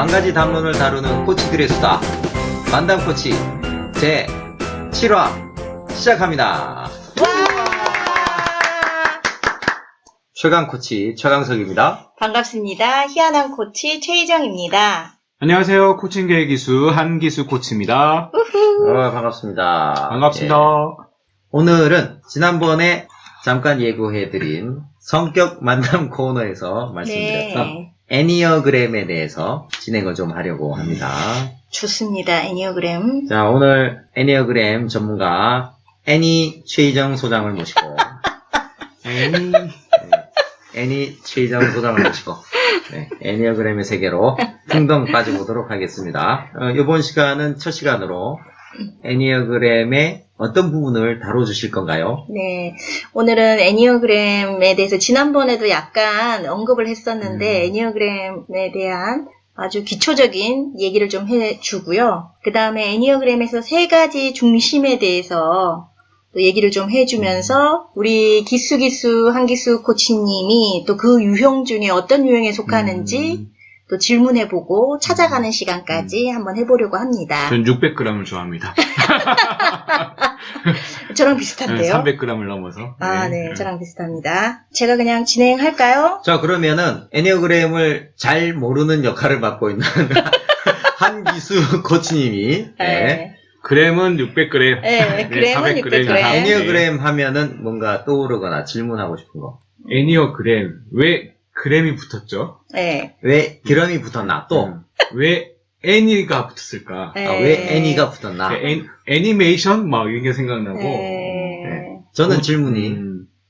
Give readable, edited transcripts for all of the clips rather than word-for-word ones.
가지 담론을 다루는 코치들의 수다 만담 코치 제 7화 시작합니다. 최강 코치 최강석입니다. 반갑습니다. 희한한 코치 최희정입니다. 안녕하세요. 코칭계의 기수 한기수 코치입니다. 반갑습니다. 반갑습니다. 예. 오늘은 지난번에 잠깐 예고해드린 성격 만남 코너에서 말씀드렸던 애니어그램에 대해서 진행을 좀 하려고 합니다. 좋습니다. 애니어그램. 자, 오늘 애니어그램 전문가 애니 최희정 소장을 모시고 애니 최희정 소장을 모시고 애니어그램의 세계로 풍덩 빠져보도록 하겠습니다. 이번 시간은 첫 시간으로 애니어그램의 어떤 부분을 다뤄주실 건가요? 네, 오늘은 애니어그램에 대해서 지난번에도 약간 언급을 했었는데 애니어그램에 대한 아주 기초적인 얘기를 좀 해주고요. 그 다음에 애니어그램에서 세 가지 중심에 대해서 또 얘기를 좀 해주면서 우리 기수 한기수 코치님이 또 그 유형 중에 어떤 유형에 속하는지 또 질문해보고 찾아가는 시간까지 한번 해보려고 합니다. 전 600g을 좋아합니다. 저랑 비슷한데요? 300g을 넘어서. 네, 저랑 비슷합니다. 제가 그냥 진행할까요? 자, 그러면은 애니어그램을 잘 모르는 역할을 맡고 있는 한기수 코치님이 그램은 600g. 네, 그램은 600g. 애니어그램 하면은 뭔가 떠오르거나 질문하고 싶은 거. 애니어그램. 왜 그램이 붙었죠? 네. 왜 기름이 붙었나? 또 왜 애니가 붙었을까? 왜 애니가 붙었나? 애니메이션? 막 이런 게 생각나고. 저는 질문이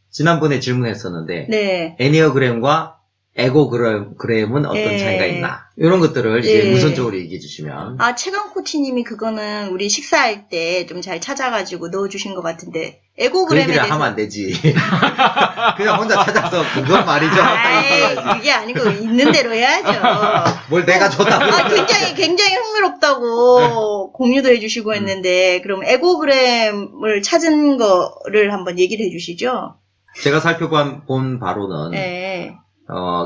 지난번에 질문했었는데 네. 애니어그램과 에고그램은 어떤 차이가 있나? 이런 것들을 이제 우선적으로 얘기해 주시면. 최강 코치님이 그거는 우리 식사할 때 좀 잘 찾아가지고 넣어주신 것 같은데 에고그램에 그 얘기를 대해서 하면 안 되지. 그냥 혼자 찾아서 그거 말이죠. 그게 아니고 있는 대로 해야죠. 뭘 내가 줬다고. 굉장히 흥미롭다고 공유도 해주시고 했는데 그럼 에고그램을 찾은 거를 한번 얘기를 해주시죠. 제가 살펴본 바로는 네.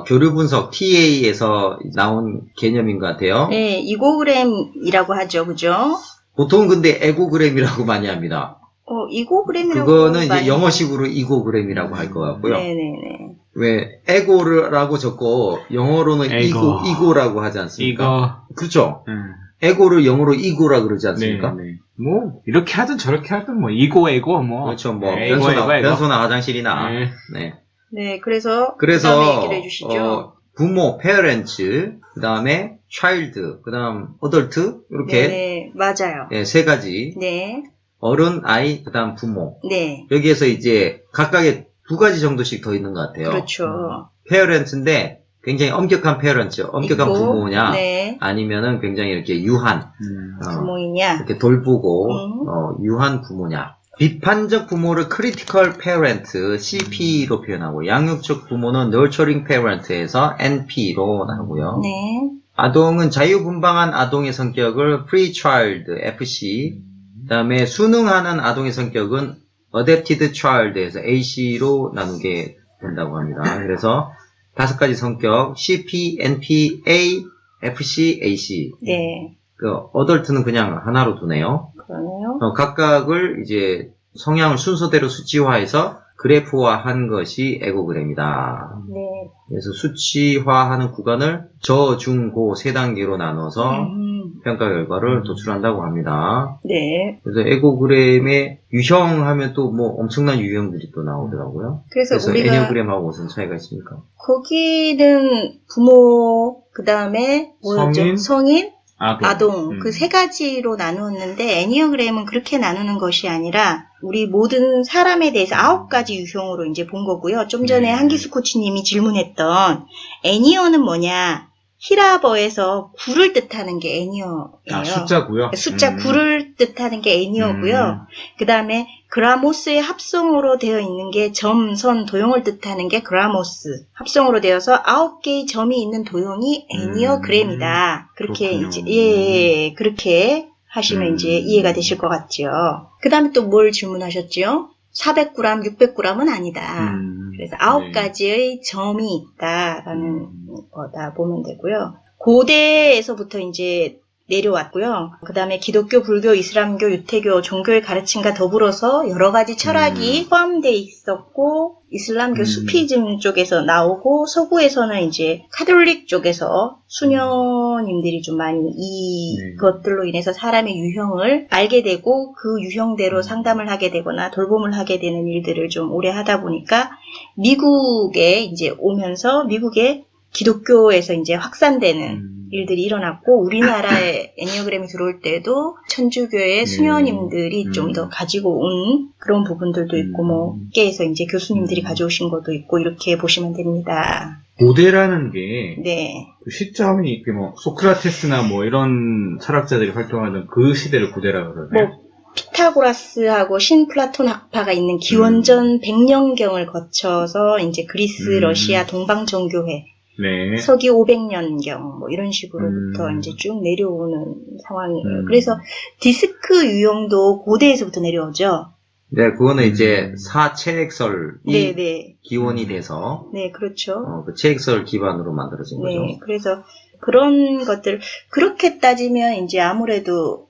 교류 분석 TA에서 나온 개념인 것 같아요. 네, 이고그램이라고 하죠, 그죠? 보통 근데 에고그램이라고 많이 합니다. 이고그램이라고 그거는 이제 영어식으로 이고그램이라고 할 것 같고요. 네네네. 왜 에고라고 적고 영어로는 이고라고 하지 않습니까? 그렇죠. 에고를 영어로 이고라 그러지 않습니까? 네. 뭐 이렇게 하든 저렇게 하든 뭐 이고 뭐 그렇죠. 뭐 에고. 변소나 화장실이나. 네, 그래서 그다음에 얘기를 해주시죠. 부모, parents, 그다음에 child, 그다음 adult 이렇게 네, 맞아요. 네, 세 가지. 네. 어른, 아이, 그다음 부모. 네. 여기에서 이제 각각의 두 가지 정도씩 더 있는 것 같아요. 그렇죠. parents인데 굉장히 엄격한 parents, 엄격한 있고, 부모냐, 네. 아니면은 굉장히 이렇게 유한 부모이냐, 이렇게 돌보고 유한 부모냐. 비판적 부모를 critical parent, CP로 표현하고 양육적 부모는 nurturing parent에서 NP로 나오고요. 네. 아동은 자유분방한 아동의 성격을 free child, FC, 그다음에 순응하는 아동의 성격은 adapted child에서 AC로 나누게 된다고 합니다. 그래서 다섯 가지 성격 CP, NP, A, FC, AC. 네. 어덜트는 그냥 하나로 두네요. 그러네요. 각각을 이제 성향을 순서대로 수치화해서 그래프화한 것이 에고그램이다. 네. 그래서 수치화하는 구간을 저, 중, 고 세 단계로 나눠서 평가 결과를 도출한다고 합니다. 네. 그래서 에고그램의 유형하면 또 뭐 엄청난 유형들이 또 나오더라고요. 그래서 우리가 애니어그램하고 무슨 차이가 있습니까? 거기는 부모, 그 다음에 뭐였죠? 성인, 아동 그 세 가지로 나누었는데 애니어그램은 그렇게 나누는 것이 아니라 우리 모든 사람에 대해서 9가지 유형으로 이제 본 거고요. 좀 전에 한기수 코치님이 질문했던 애니어는 뭐냐? 히라버에서 9를 뜻하는 게 애니어예요. 숫자고요. 숫자 9를 뜻하는 게 애니어고요. 그 다음에 그라모스의 합성어로 되어 있는 게 점, 선, 도형을 뜻하는 게 그라모스. 합성어로 되어서 9개의 점이 있는 도형이 애니어그램이다. 그렇게 그렇군요. 이제 그렇게 하시면 이제 이해가 되실 것 같죠. 그 다음에 또 뭘 질문하셨죠? 400g, 600g은 아니다. 그래서 9가지의 점이 있다라는 거다 보면 되고요. 고대에서부터 이제 내려왔고요. 그 다음에 기독교, 불교, 이슬람교, 유태교, 종교의 가르침과 더불어서 여러 가지 철학이 포함되어 있었고, 이슬람교 수피즘 쪽에서 나오고, 서구에서는 이제 카톨릭 쪽에서 수녀님들이 좀 많이 이것들로 인해서 사람의 유형을 알게 되고, 그 유형대로 상담을 하게 되거나 돌봄을 하게 되는 일들을 좀 오래 하다 보니까, 미국에 이제 오면서 미국의 기독교에서 이제 확산되는 일들이 일어났고, 우리나라에 애니어그램이 들어올 때도 천주교의 수녀님들이 좀 더 가지고 온 그런 부분들도 있고, 뭐, 학계에서 이제 교수님들이 가져오신 것도 있고, 이렇게 보시면 됩니다. 고대라는 게 네. 그 시점이 이렇게 뭐 소크라테스나 뭐 이런 철학자들이 활동하던 그 시대를 고대라고 그러나요? 뭐, 피타고라스하고 신플라톤 학파가 있는 기원전 100년경을 거쳐서 이제 그리스, 러시아, 동방정교회, 네. 서기 500년경 뭐 이런 식으로부터 이제 쭉 내려오는 상황이에요. 그래서 디스크 유형도 고대에서부터 내려오죠. 네, 그거는 이제 사체액설이 네. 기원이 돼서 네, 그렇죠. 그 체액설 기반으로 만들어진 거죠. 네, 그래서 그런 것들 그렇게 따지면 이제 아무래도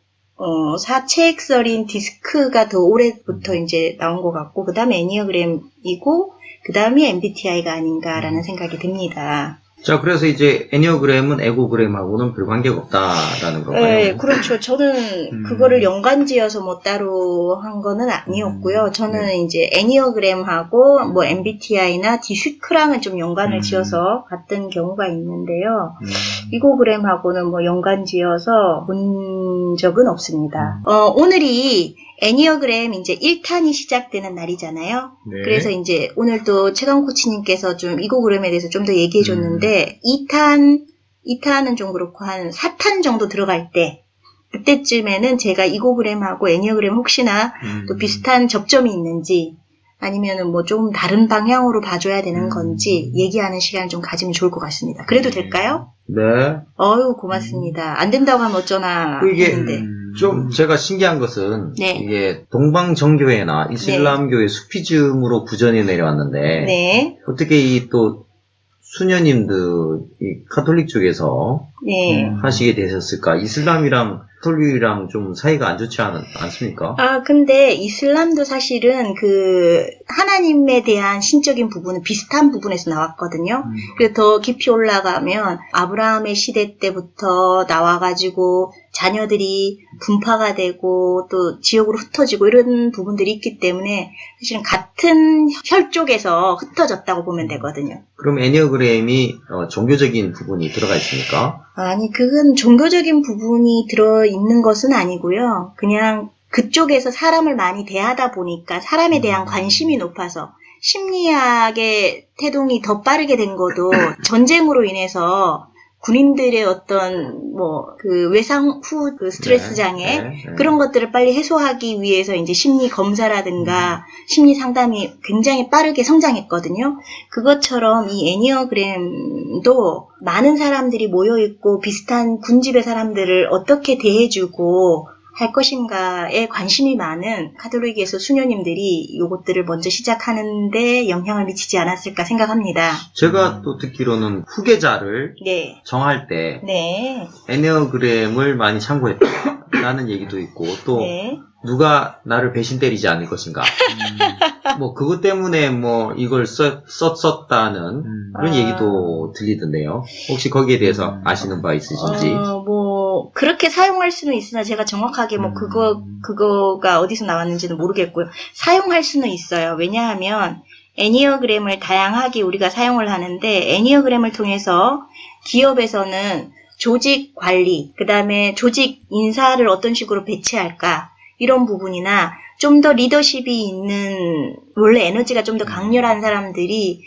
사체액설인 디스크가 더 오래부터 이제 나온 것 같고, 그 다음에 애니어그램이고, 그 다음이 MBTI가 아닌가라는 생각이 듭니다. 자, 그래서 이제 애니어그램은 에고그램하고는 별 관계가 없다라는 건가요? 네, 그렇죠. 저는 그거를 연관지어서 뭐 따로 한 거는 아니었고요. 저는 이제 애니어그램하고 뭐 MBTI나 디스크랑은 좀 연관을 지어서 봤던 경우가 있는데요. 이고그램하고는 뭐 연관지어서 본 적은 없습니다. 오늘이 애니어그램 이제 1탄이 시작되는 날이잖아요. 네. 그래서 이제 오늘 또 최강 코치님께서 좀 이고그램에 대해서 좀 더 얘기해 줬는데, 2탄은 좀 그렇고 한 4탄 정도 들어갈 때, 그때쯤에는 제가 이고그램하고 애니어그램 혹시나 또 비슷한 접점이 있는지, 아니면은 뭐 좀 다른 방향으로 봐줘야 되는 건지 얘기하는 시간을 좀 가지면 좋을 것 같습니다. 그래도 될까요? 네. 어유 고맙습니다. 안 된다고 하면 어쩌나 이게 했는데. 좀 제가 신기한 것은 네. 이게 동방정교회나 이슬람교의 수피즘으로 구전이 내려왔는데 네. 어떻게 이 또 수녀님들 이 카톨릭 쪽에서 네. 하시게 되셨을까? 이슬람이랑 카톨릭이랑 좀 사이가 안 좋지 않습니까? 아, 근데 이슬람도 사실은 그 하나님에 대한 신적인 부분은 비슷한 부분에서 나왔거든요. 그래서 더 깊이 올라가면 아브라함의 시대 때부터 나와가지고 자녀들이 분파가 되고 또 지역으로 흩어지고 이런 부분들이 있기 때문에 사실은 같은 혈 쪽에서 흩어졌다고 보면 되거든요. 그럼 애니어그램이 종교적인 부분이 들어가 있습니까? 아니, 그건 종교적인 부분이 들어있는 것은 아니고요. 그냥 그쪽에서 사람을 많이 대하다 보니까 사람에 대한 관심이 높아서 심리학의 태동이 더 빠르게 된 것도 전쟁으로 인해서 군인들의 어떤 그 외상 후 그 스트레스 장애 그런 것들을 빨리 해소하기 위해서 이제 심리 검사라든가 심리 상담이 굉장히 빠르게 성장했거든요. 그것처럼 이 애니어그램도 많은 사람들이 모여 있고 비슷한 군집의 사람들을 어떻게 대해주고 할 것인가에 관심이 많은 카톨릭에서 수녀님들이 이것들을 먼저 시작하는데 영향을 미치지 않았을까 생각합니다. 제가 또 듣기로는 후계자를 네. 정할 때 네. 애니어그램을 많이 참고했다는 얘기도 있고 또 네. 누가 나를 배신 때리지 않을 것인가 뭐 그것 때문에 뭐 이걸 썼다는 그런 얘기도 들리던데요. 혹시 거기에 대해서 아시는 바 있으신지? 그렇게 사용할 수는 있으나 제가 정확하게 그거가 어디서 나왔는지는 모르겠고요. 사용할 수는 있어요. 왜냐하면 애니어그램을 다양하게 우리가 사용을 하는데 애니어그램을 통해서 기업에서는 조직 관리, 그 다음에 조직 인사를 어떤 식으로 배치할까 이런 부분이나 좀 더 리더십이 있는 원래 에너지가 좀 더 강렬한 사람들이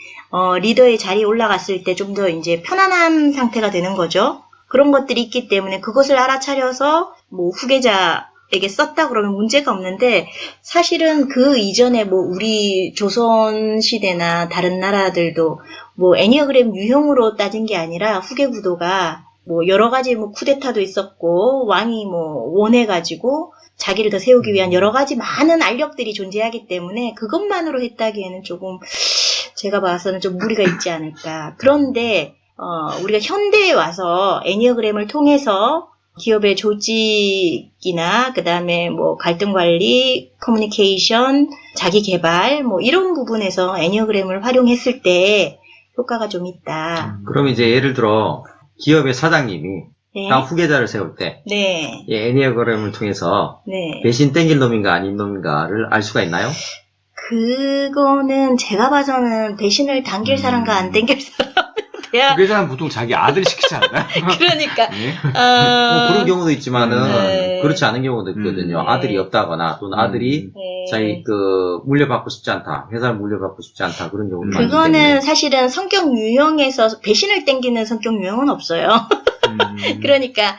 리더의 자리에 올라갔을 때 좀 더 이제 편안한 상태가 되는 거죠. 그런 것들이 있기 때문에 그것을 알아차려서 뭐 후계자에게 썼다 그러면 문제가 없는데 사실은 그 이전에 뭐 우리 조선 시대나 다른 나라들도 뭐 애니어그램 유형으로 따진 게 아니라 후계 구도가 뭐 여러 가지 뭐 쿠데타도 있었고 왕이 뭐 원해가지고 자기를 더 세우기 위한 여러 가지 많은 알력들이 존재하기 때문에 그것만으로 했다기에는 조금 제가 봐서는 좀 무리가 있지 않을까. 그런데 우리가 현대에 와서 애니어그램을 통해서 기업의 조직이나 그다음에 뭐 갈등 관리, 커뮤니케이션, 자기 개발 뭐 이런 부분에서 애니어그램을 활용했을 때 효과가 좀 있다. 그럼 이제 예를 들어 기업의 사장님이 네. 다음 후계자를 세울 때 네. 이 애니어그램을 통해서 네. 배신 땡길 놈인가 아닌 놈인가를 알 수가 있나요? 그거는 제가 봐서는 배신을 당길 사람과 안 당길 사람 돼야 후계자는 보통 자기 아들이 시키지 않나요? 그러니까 네. 뭐 그런 경우도 있지만은 네. 그렇지 않은 경우도 있거든요. 네. 아들이 없다거나 또는 아들이 네. 자기 물려받고 싶지 않다. 회사를 물려받고 싶지 않다. 그런 경우도 많기 그거는 때문에. 사실은 성격 유형에서 배신을 땡기는 성격 유형은 없어요. 그러니까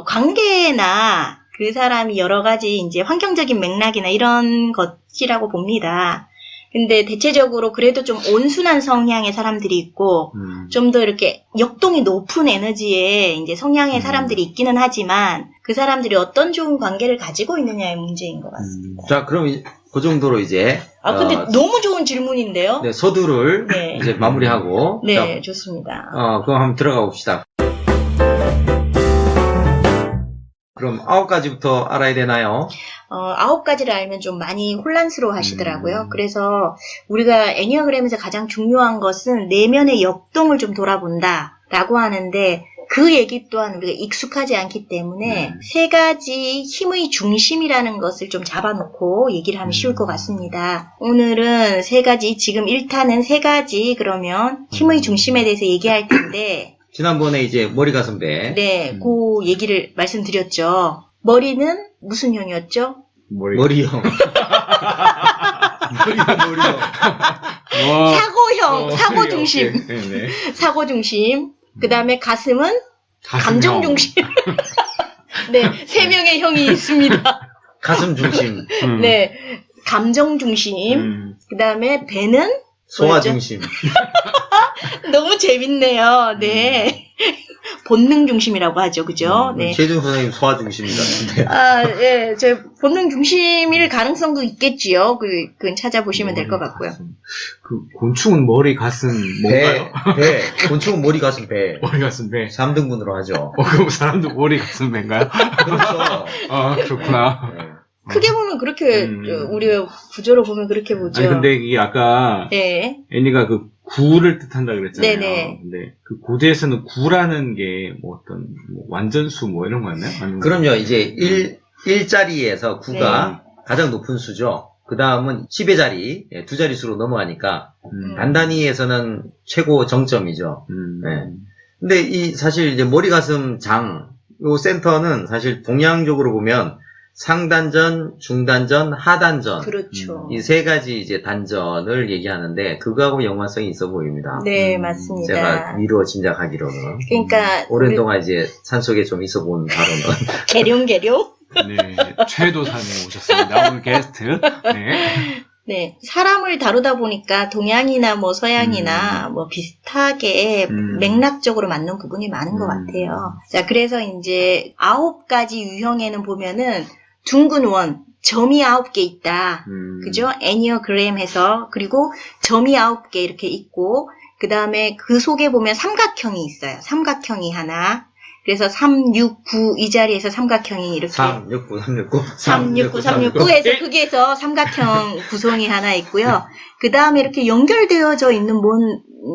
관계나 그 사람이 여러 가지 이제 환경적인 맥락이나 이런 것이라고 봅니다. 근데 대체적으로 그래도 좀 온순한 성향의 사람들이 있고 좀 더 이렇게 역동이 높은 에너지의 이제 성향의 사람들이 있기는 하지만 그 사람들이 어떤 좋은 관계를 가지고 있느냐의 문제인 것 같습니다. 자, 그럼 그 정도로 이제 근데 너무 좋은 질문인데요? 네, 서두를 네. 이제 마무리하고 네, 자, 좋습니다. 그럼 한번 들어가 봅시다. 그럼 9가지부터 알아야 되나요? 9가지를 알면 좀 많이 혼란스러워 하시더라고요. 그래서 우리가 애니어그램에서 가장 중요한 것은 내면의 역동을 좀 돌아본다라고 하는데 그 얘기 또한 우리가 익숙하지 않기 때문에 3가지 힘의 중심이라는 것을 좀 잡아놓고 얘기를 하면 쉬울 것 같습니다. 오늘은 3가지, 지금 1탄은 3가지 그러면 힘의 중심에 대해서 얘기할 텐데 지난번에 이제 머리 가슴 배. 네, 그 얘기를 말씀드렸죠. 머리는 무슨 형이었죠? 머리형. 머리형. 사고형, 사고 중심. 네. 사고 중심. 그 다음에 가슴은 감정 중심. 네, 3명의 형이 있습니다. 가슴 중심. 네, 감정 중심. 그 다음에 배는 소화 뭐였죠? 중심. 너무 재밌네요. 네. 본능 중심이라고 하죠. 그죠? 네. 최준 선생님 소화 중심이다. 예, 제 본능 중심일 가능성도 있겠지요. 그건 찾아보시면 될 것 같고요. 그 곤충은 머리, 가슴 뭔가요? 배. 곤충은 머리 가슴 배. 머리, 가슴, 배. 3등분으로 하죠. 그럼 사람도 머리, 가슴, 배인가요? 그렇죠. 아, 그렇구나. 네. 크게 보면 그렇게, 우리가 구조로 보면 그렇게 보죠. 아니, 근데 이게 아까 네. 애니가 그 구를 뜻한다 그랬잖아요. 네네. 근데 그 고대에서는 구라는 게 뭐 어떤 뭐 완전수 뭐 이런 거였나요? 아니면 그럼요. 이제 1자리에서 9가 가장 높은 수죠. 그 다음은 10의 자리, 2자릿수로 넘어가니까 단단히에서는 최고 정점이죠. 네. 근데 사실 이제 머리, 가슴, 장, 요 센터는 사실 동양적으로 보면 상단전, 중단전, 하단전. 그렇죠. 이 3가지 이제 단전을 얘기하는데 그거하고 연관성이 있어 보입니다. 네, 맞습니다. 제가 미루어 짐작하기로는. 그러니까 오랜 동안 이제 산속에 좀 있어 본 바로는. 계룡. 네, 최도사님 오셨습니다. 오늘 게스트. 네. 네, 사람을 다루다 보니까 동양이나 뭐 서양이나 뭐 비슷하게 맥락적으로 맞는 부분이 많은 것 같아요. 자, 그래서 이제 9가지 유형에는 보면은 둥근 원, 점이 9개 있다. 그죠? 애니어그램에서. 그리고 점이 9개 이렇게 있고, 그 다음에 그 속에 보면 삼각형이 있어요. 삼각형이 하나. 그래서 3, 6, 9 이 자리에서 삼각형이 이렇게 3, 6, 9, 3, 6, 9. 3, 6, 9, 3, 6, 9에서 거기에서 삼각형 구성이 하나 있고요. 그 다음에 이렇게 연결되어져 있는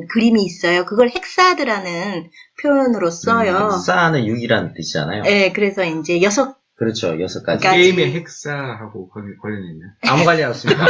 그림이 있어요. 그걸 헥사드라는 표현으로 써요. 헥사는 6이라는 뜻이잖아요. 네, 그래서 이제 6 그렇죠. 6가지. 게임의 헥사하고 관련이 있나요? 아무 관련 없습니다.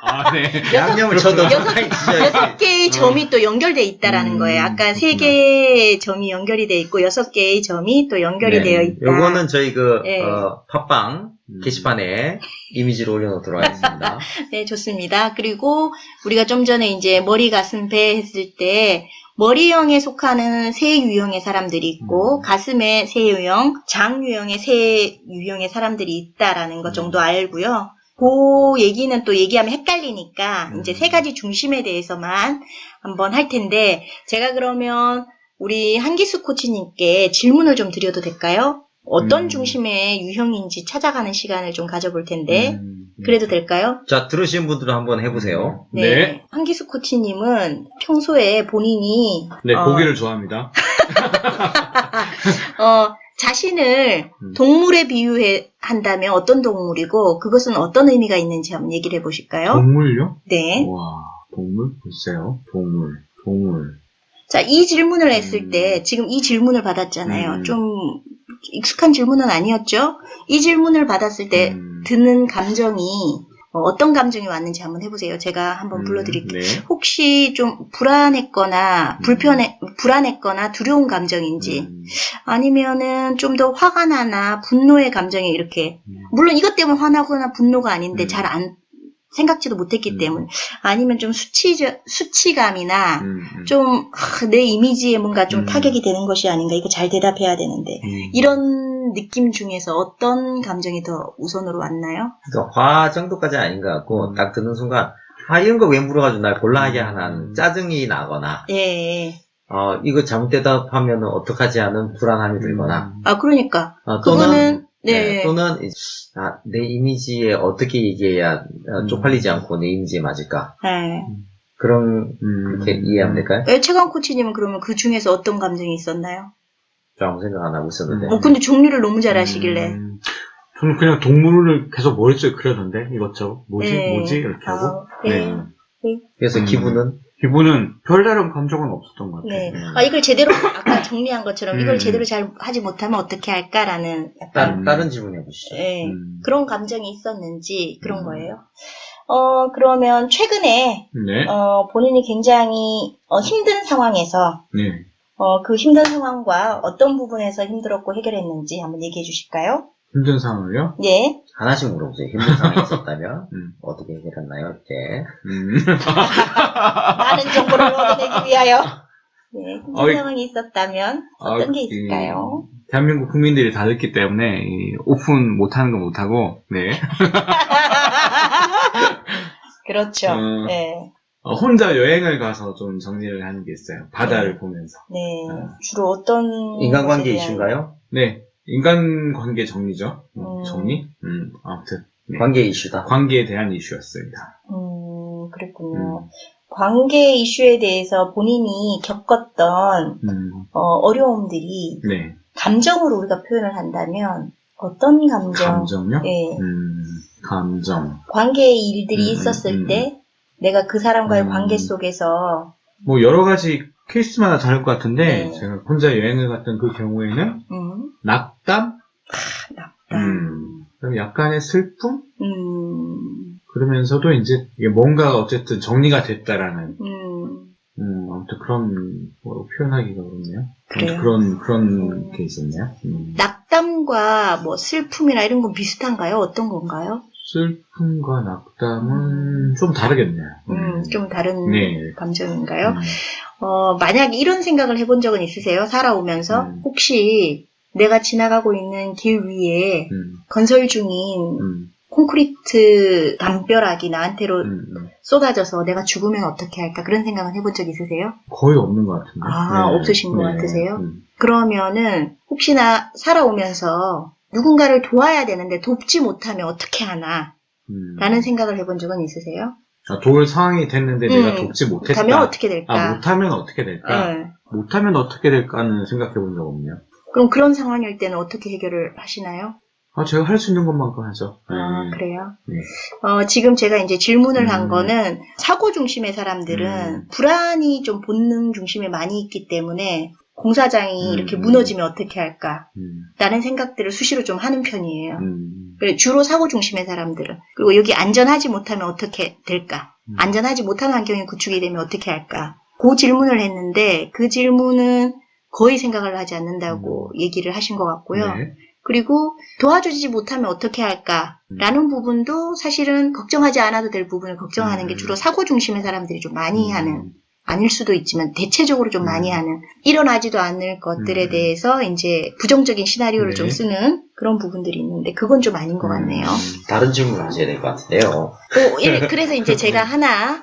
아, 네. 양념을 쳐도 여섯 개의 점이 또 연결돼 있다라는 거예요. 아까 3개의 점이 연결이 돼 있고 6개의 점이 또 연결이 되어 있다. 요거는 저희 네. 팟빵 게시판에 이미지로 올려놓도록 하겠습니다. 네, 좋습니다. 그리고 우리가 좀 전에 이제 머리, 가슴, 배 했을 때 머리형에 속하는 3유형의 사람들이 있고 가슴에 3유형, 장 유형의 3유형의 사람들이 있다라는 것 정도 알고요. 그 얘기는 또 얘기하면 헷갈리니까 이제 3가지 중심에 대해서만 한번 할 텐데 제가 그러면 우리 한기수 코치님께 질문을 좀 드려도 될까요? 어떤 중심의 유형인지 찾아가는 시간을 좀 가져볼 텐데 그래도 될까요? 자, 들으신 분들은 한번 해보세요. 네. 한기수 코치님은 평소에 본인이 네, 고기를 좋아합니다. 자신을 동물에 비유한다면 어떤 동물이고 그것은 어떤 의미가 있는지 한번 얘기를 해보실까요? 동물요? 네. 와, 동물? 글쎄요. 동물. 자, 이 질문을 했을 때 지금 이 질문을 받았잖아요. 좀 익숙한 질문은 아니었죠? 이 질문을 받았을 때 드는 감정이 어떤 감정이 왔는지 한번 해보세요. 제가 한번 불러드릴게요. 네. 혹시 좀 불안했거나 불안했거나 두려운 감정인지 아니면은 좀 더 화가 나나 분노의 감정이 이렇게 물론 이것 때문에 화나거나 분노가 아닌데 잘 안 생각지도 못했기 때문에 아니면 좀 수치감이나 좀 내 이미지에 뭔가 좀 타격이 되는 것이 아닌가 이거 잘 대답해야 되는데 이런 느낌 중에서 어떤 감정이 더 우선으로 왔나요? 그러니까 화 정도까지 아닌 것 같고, 딱 듣는 순간, 이런 거 왜 물어가지고 날 곤란하게 하는 짜증이 나거나, 예. 이거 잘못 대답하면 어떡하지 하는 불안함이 들거나, 그러니까 또는, 네. 또는, 내 이미지에 어떻게 얘기해야 쪽팔리지 않고 내 이미지에 맞을까. 네. 그렇게 이해하면 될까요? 최강 코치님은 그러면 그 중에서 어떤 감정이 있었나요? 저 아무 생각 안 하고 있었는데. 근데 정리를 너무 잘 하시길래. 저는 그냥 동물을 계속 머릿속에 그려던데, 이것저것. 뭐지? 이렇게 하고. 네. 그래서 기분은? 기분은 별다른 감정은 없었던 것 같아요. 네. 이걸 제대로, 아까 정리한 것처럼 이걸 제대로 잘 하지 못하면 어떻게 할까라는 약간. 다른 질문 해보시죠. 네. 그런 감정이 있었는지 그런 거예요. 그러면 최근에, 네. 본인이 굉장히 힘든 상황에서, 네. 그 힘든 상황과 어떤 부분에서 힘들었고 해결했는지 한번 얘기해 주실까요? 힘든 상황을요? 네. 하나씩 물어보세요. 힘든 상황이 있었다면 어떻게 해결했나요? 이렇게. 많은 정보를 얻어내기 위하여. 네. 힘든 어이. 상황이 있었다면 어떤 게 있을까요? 대한민국 국민들이 다 듣기 때문에 오픈 못하는 거 못하고 네. 그렇죠. 네. 혼자 여행을 가서 좀 정리를 하는 게 있어요. 바다를 보면서. 네. 주로 어떤 인간관계 것에 대한- 이슈인가요? 네. 인간관계 정리죠. 정리? 아무튼. 네. 관계 이슈다. 관계에 대한 이슈였습니다. 그랬군요. 관계 이슈에 대해서 본인이 겪었던 어려움들이 네. 감정으로 우리가 표현을 한다면 어떤 감정? 감정요? 네. 감정. 관계의 일들이 있었을 때 내가 그 사람과의 관계 속에서 뭐 여러 가지 케이스마다 다를 것 같은데 네. 제가 혼자 여행을 갔던 그 경우에는 낙담? 그럼 약간의 슬픔? 그러면서도 이제 이게 뭔가가 어쨌든 정리가 됐다라는 아무튼 그런 뭐 표현하기가 어렵네요. 그래요. 그런 게 있었네요. 낙담과 뭐 슬픔이나 이런 건 비슷한가요? 어떤 건가요? 슬픔과 낙담은 좀 다르겠네요. 좀 다른 네. 감정인가요? 만약 이런 생각을 해본 적은 있으세요? 살아오면서 혹시 내가 지나가고 있는 길 위에 건설 중인 콘크리트 담벼락이 나한테로 쏟아져서 내가 죽으면 어떻게 할까? 그런 생각은 해본 적 있으세요? 거의 없는 것 같은데. 없으신 것 같으세요? 그러면은 혹시나 살아오면서 누군가를 도와야 되는데 돕지 못하면 어떻게 하나? 라는 생각을 해본 적은 있으세요? 도울 상황이 됐는데 내가 돕지 못했다. 못하면 어떻게 될까? 못하면 어떻게 될까? 못하면 어떻게 될까는 생각해 본 적 없네요. 그럼 그런 상황일 때는 어떻게 해결을 하시나요? 제가 할 수 있는 것만큼 하죠. 그래요? 네. 지금 제가 이제 질문을 한 거는 사고 중심의 사람들은 불안이 좀 본능 중심에 많이 있기 때문에 공사장이 이렇게 무너지면 어떻게 할까? 라는 생각들을 수시로 좀 하는 편이에요. 주로 사고 중심의 사람들은. 그리고 여기 안전하지 못하면 어떻게 될까? 안전하지 못한 환경이 구축이 되면 어떻게 할까? 그 질문을 했는데 그 질문은 거의 생각을 하지 않는다고 얘기를 하신 것 같고요. 네. 그리고 도와주지 못하면 어떻게 할까라는 부분도 사실은 걱정하지 않아도 될 부분을 걱정하는 게 주로 사고 중심의 사람들이 좀 많이 하는, 아닐 수도 있지만 대체적으로 좀 많이 하는, 일어나지도 않을 것들에 대해서 이제 부정적인 시나리오를 네. 좀 쓰는 그런 부분들이 있는데 그건 좀 아닌 것 같네요. 다른 질문을 하셔야 될 것 같은데요. 그래서 이제 제가 하나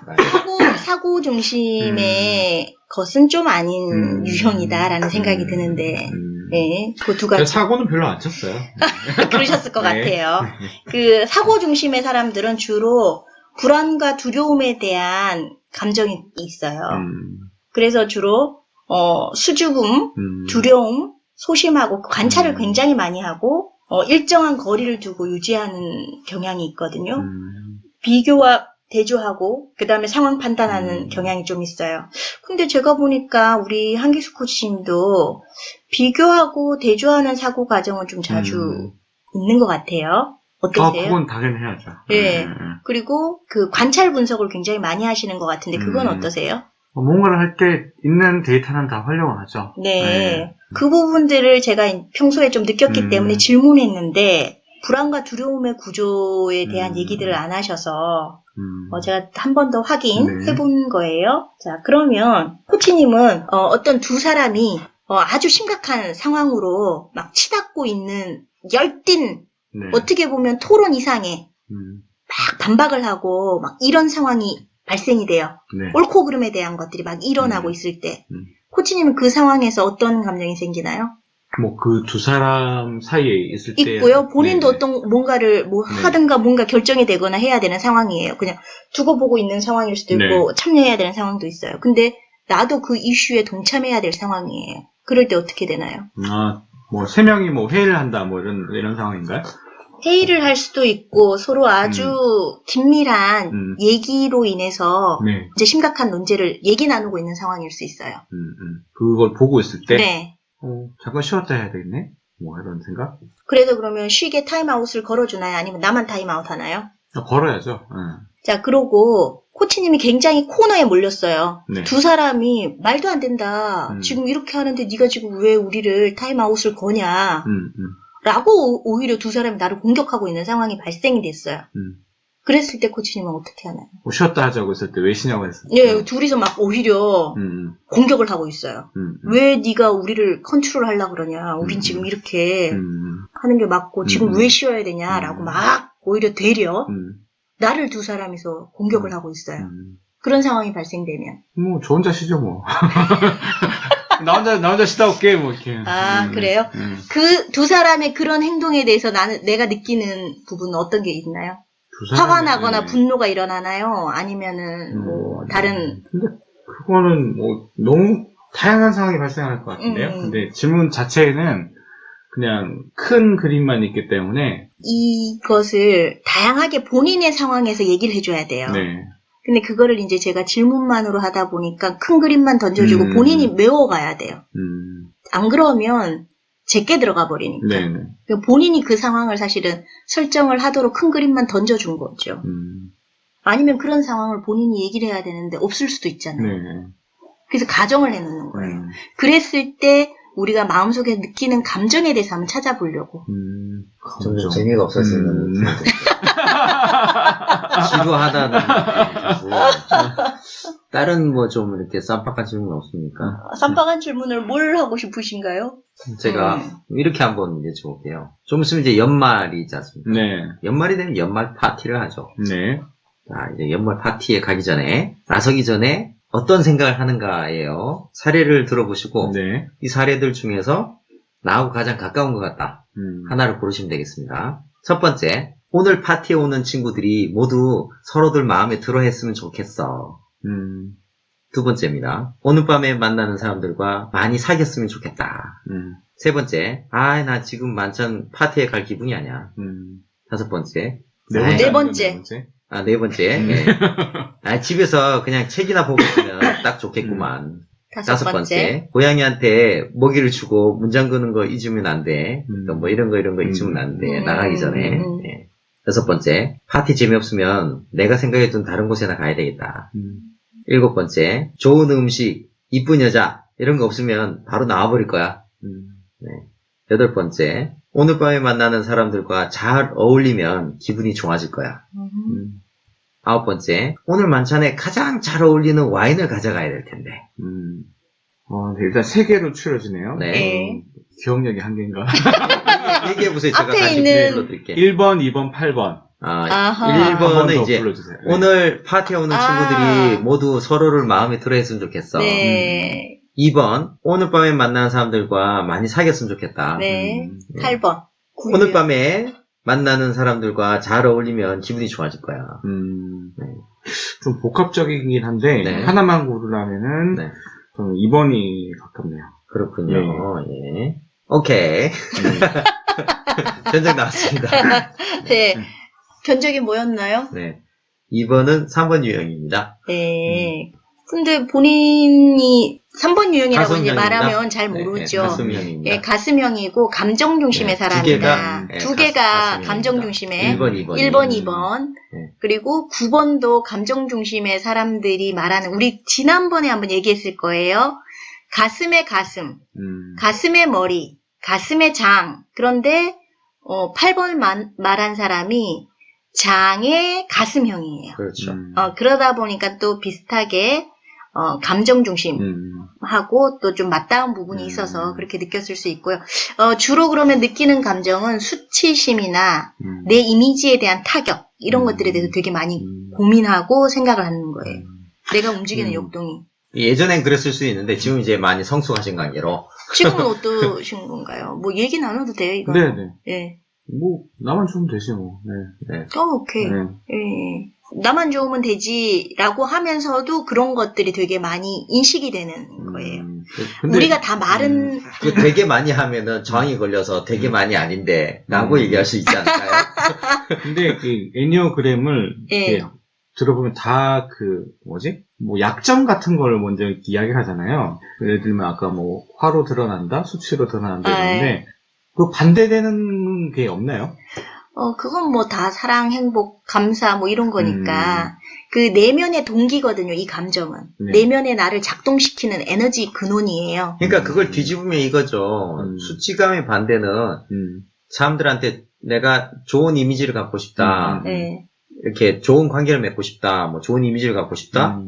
사고 중심의 것은 좀 아닌 유형이다라는 생각이 드는데 네, 그 두 가지. 사고는 별로 안 쳤어요. 그러셨을 것 네. 같아요. 그 사고 중심의 사람들은 주로 불안과 두려움에 대한 감정이 있어요. 그래서 주로 수줍음, 두려움, 소심하고 관찰을 굉장히 많이 하고 일정한 거리를 두고 유지하는 경향이 있거든요. 비교와 대조하고 그 다음에 상황 판단하는 경향이 좀 있어요. 근데 제가 보니까 우리 한기수 코치님도 비교하고 대조하는 사고 과정은 좀 자주 있는 것 같아요. 어떠세요? 그건 당연히 해야죠. 네. 그리고 그 관찰 분석을 굉장히 많이 하시는 것 같은데 그건 어떠세요? 뭔가를 할 때 있는 데이터는 다 활용을 하죠. 네. 그 부분들을 제가 평소에 좀 느꼈기 때문에 질문했는데 불안과 두려움의 구조에 대한 얘기들을 안 하셔서 제가 한 번 더 확인해 본 거예요. 자, 그러면 코치님은 어떤 두 사람이 아주 심각한 상황으로 막 치닫고 있는 열띤 네. 어떻게 보면 토론 이상의 막 반박을 하고 막 이런 상황이 발생이 돼요. 네. 옳고 그름에 대한 것들이 막 일어나고 있을 때 코치님은 그 상황에서 어떤 감정이 생기나요? 뭐 그 두 사람 사이에 있을 때 있고요. 본인도 네. 어떤 뭔가를 뭐 네. 하든가 뭔가 결정이 되거나 해야 되는 상황이에요. 그냥 두고 보고 있는 상황일 수도 있고 참여해야 되는 상황도 있어요. 근데 나도 그 이슈에 동참해야 될 상황이에요. 그럴 때 어떻게 되나요? 뭐 세 명이 뭐 회의를 한다 뭐 이런 상황인가요? 회의를 할 수도 있고 서로 아주 긴밀한 얘기로 인해서 네. 이제 심각한 논제를 얘기 나누고 있는 상황일 수 있어요. 그걸 보고 있을 때 네. 잠깐 쉬었다 해야 되겠네? 뭐 이런 생각? 그래서 그러면 쉬게 타임아웃을 걸어주나요? 아니면 나만 타임아웃 하나요? 걸어야죠. 자, 그러고 코치님이 굉장히 코너에 몰렸어요. 네. 두 사람이 말도 안 된다. 지금 이렇게 하는데 네가 지금 왜 우리를 타임아웃을 거냐. 라고 오히려 두 사람이 나를 공격하고 있는 상황이 발생이 됐어요. 그랬을 때 코치님은 어떻게 하나요? 뭐 쉬었다 하자고 했을 때 왜 쉬냐고 했을 때. 네, 둘이서 막 오히려 공격을 하고 있어요. 왜 네가 우리를 컨트롤 하려고 그러냐. 우린 지금 이렇게 하는 게 맞고 지금 왜 쉬어야 되냐라고 막 오히려 되려 나를 두 사람이서 공격을 하고 있어요. 그런 상황이 발생되면. 뭐 저 혼자 쉬죠 뭐. 나 혼자 쉬다 올게 뭐 이렇게. 그래요? 그 두 사람의 그런 행동에 대해서 내가 느끼는 부분은 어떤 게 있나요? 화가 나거나 분노가 일어나나요? 아니면은 뭐 다른. 근데 그거는 뭐 너무 다양한 상황이 발생할 것 같은데요. 근데 질문 자체에는 그냥 큰 그림만 있기 때문에 이것을 다양하게 본인의 상황에서 얘기를 해줘야 돼요. 네. 근데 그거를 이제 제가 질문만으로 하다 보니까 큰 그림만 던져주고 본인이 외워가야 돼요. 안 그러면 제게 들어가 버리니까. 네네. 본인이 그 상황을 사실은 설정을 하도록 큰 그림만 던져준 거죠. 아니면 그런 상황을 본인이 얘기를 해야 되는데 없을 수도 있잖아요. 네. 그래서 가정을 해놓는 거예요. 그랬을 때 우리가 마음속에 느끼는 감정에 대해서 한번 찾아보려고. 점점 재미가 없어지는 지루하다는 느낌이 다른 뭐 좀 이렇게 쌈박한 질문 없습니까? 쌈박한 질문을 뭘 하고 싶으신가요? 제가 이렇게 한번 여쭤볼게요. 좀 있으면 이제 연말이지 않습니까? 네. 연말이 되면 연말 파티를 하죠. 네. 자, 이제 연말 파티에 가기 전에, 나서기 전에 어떤 생각을 하는가예요. 사례를 들어보시고, 네. 이 사례들 중에서 나하고 가장 가까운 것 같다. 하나를 고르시면 되겠습니다. 첫 번째, 오늘 파티에 오는 친구들이 모두 서로들 마음에 들어 했으면 좋겠어. 두 번째입니다. 오늘 밤에 만나는 사람들과 많이 사귀었으면 좋겠다. 세 번째, 나 지금 만찬 파티에 갈 기분이 아니야. 다섯 번째, 네 번째. 네 번째. 예. 집에서 그냥 책이나 보고 있으면 딱 좋겠구만. 다섯 번째. 고양이한테 먹이를 주고 문장 그는 거 잊으면 안 돼. 뭐 이런 거 잊으면 안 돼. 나가기 전에. 예. 여섯 번째. 파티 재미없으면 내가 생각했던 다른 곳에나 가야 되겠다. 일곱 번째. 좋은 음식, 이쁜 여자 이런 거 없으면 바로 나와버릴 거야. 네. 여덟 번째. 오늘 밤에 만나는 사람들과 잘 어울리면 기분이 좋아질 거야. 아홉 번째, 오늘 만찬에 가장 잘 어울리는 와인을 가져가야 될 텐데. 일단 세 개로 추려지네요. 네. 기억력이 한계인가? 얘기해보세요. 제가 앞에 다시 있는 불러드릴게요. 1번, 2번, 8번. 아하. 1번은 이제, 불러주세요. 오늘 파티에 오는 친구들이 모두 서로를 마음에 들어 했으면 좋겠어. 네. 2번, 오늘 밤에 만나는 사람들과 많이 사귀었으면 좋겠다. 네. 네. 8번. 오늘 밤에 만나는 사람들과 잘 어울리면 기분이 좋아질 거야. 네. 좀 복합적이긴 한데, 네. 하나만 고르라면은, 네. 저는 2번이 가깝네요. 그렇군요. 예. 오케이. 견적 나왔습니다. 네. 견적이 뭐였나요? 네. 2번은 3번 유형입니다. 네. 근데 본인이 3번 유형이라고 이제 가슴형입니다. 말하면 잘 네, 모르죠. 가슴형입니다. 예, 가슴형이고 감정 중심의 네, 사람이다. 두 개가, 두 개가 가슴형입니다. 감정 중심의 1번, 2번. 1번, 2번. 네. 그리고 9번도 감정 중심의 사람들이 말하는 우리 지난번에 한번 얘기했을 거예요. 가슴의 가슴, 가슴의 머리, 가슴의 장. 그런데 8번 말한 사람이 장의 가슴형이에요. 그렇죠. 그러다 보니까 또 비슷하게 감정 중심하고 또 좀 맞닿은 부분이 있어서 그렇게 느꼈을 수 있고요. 주로 그러면 느끼는 감정은 수치심이나 내 이미지에 대한 타격 이런 것들에 대해서 되게 많이 고민하고 생각을 하는 거예요. 내가 움직이는 욕동이. 예전엔 그랬을 수 있는데 지금 이제 많이 성숙하신 관계로. 지금은 어떠신 건가요? 뭐 얘기 나눠도 돼요, 이거? 네네. 예. 뭐, 나만 주면 되지, 뭐. 네. 네. 오케이. 네. 예. 나만 좋으면 되지라고 하면서도 그런 것들이 되게 많이 인식이 되는 거예요. 근데, 우리가 다 말은 그 되게 많이 하면은 저항이 걸려서 되게 많이 아닌데 라고 얘기할 수 있지 않을까요? 근데 그 애니어그램을 예. 이렇게 들어보면 다 뭐 약점 같은 걸 먼저 이렇게 이야기를 하잖아요. 예를 들면 아까 뭐 화로 드러난다, 수치로 드러난다 이러는데 그 반대되는 게 없나요? 그건 뭐 다 사랑, 행복, 감사 뭐 이런 거니까 그 내면의 동기거든요, 이 감정은. 네. 내면의 나를 작동시키는 에너지 근원이에요. 그러니까 그걸 뒤집으면 이거죠. 수치감의 반대는 사람들한테 내가 좋은 이미지를 갖고 싶다. 네. 이렇게 좋은 관계를 맺고 싶다. 뭐 좋은 이미지를 갖고 싶다.